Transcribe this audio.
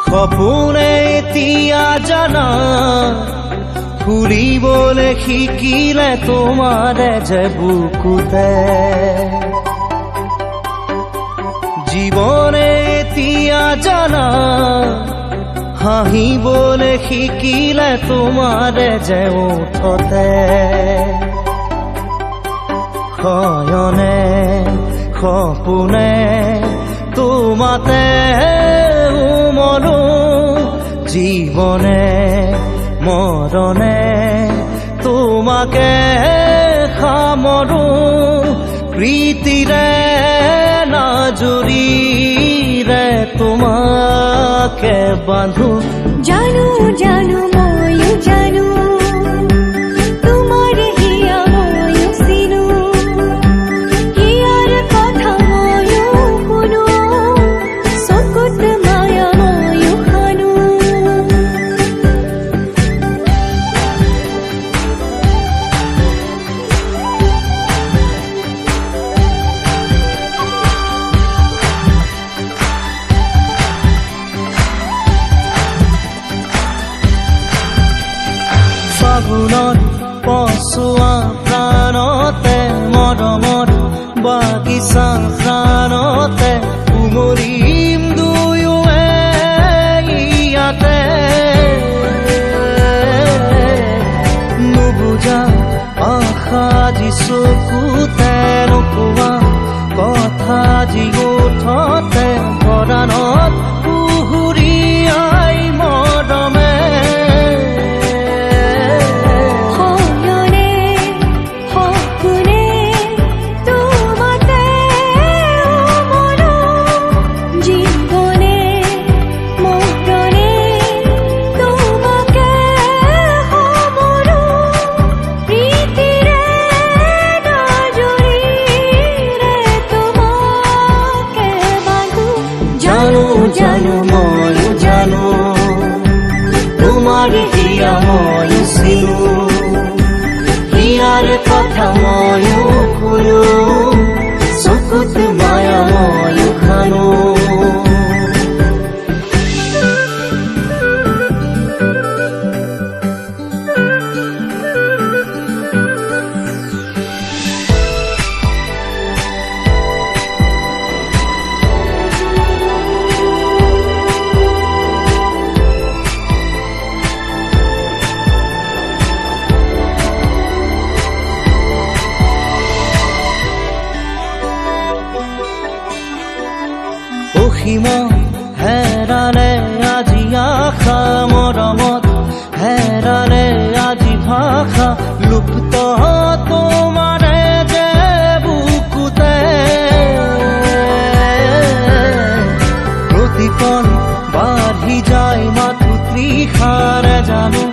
সপোনে এতিয়া জানা ফুৰিবলৈ শিকিলে তোমাৰে যে বুকুতে জীৱনে এতিয়া জানা হাঁহিবলৈ শিকিলে তোমাৰে যে ওঠতে শয়নে সপোনে তোমাতে উমলো জীৱনে মৰণে তোমাকে সামৰো প্ৰীতিৰে নাজুৰিৰে তোমাকে বান্ধো জানো জানো ময়ো জানো তোমাৰ হিয়া ময়ো চিনো হিয়াৰ কথা ময়ো শুনো চকুত মায়া ময়ো খানো ফাগুনত পচোৱা প্ৰাণতে মৰমত বাগিচা প্ৰাণতে উমলিম দুয়োৱে ইয়াতে নুবুজা আশা যি চকুতে নোকোৱা কথা যি ওঠতে পৰাণত পুহুৰীয়াই মৰমে জানো ময়ো জানো তোমাৰ হিয়া ময়ো চিনো হিয়াৰ কথা ময়ো শুনো চকুত মায়া ময়ো খানো অসীম হেৰালে আজি আশা মৰমত হেৰালে আজি ভাষা লুপ্ত তোমাৰে যে বুকুতে প্ৰতিপল বাঢ়ি যায় মাথো তৃষাৰে জানো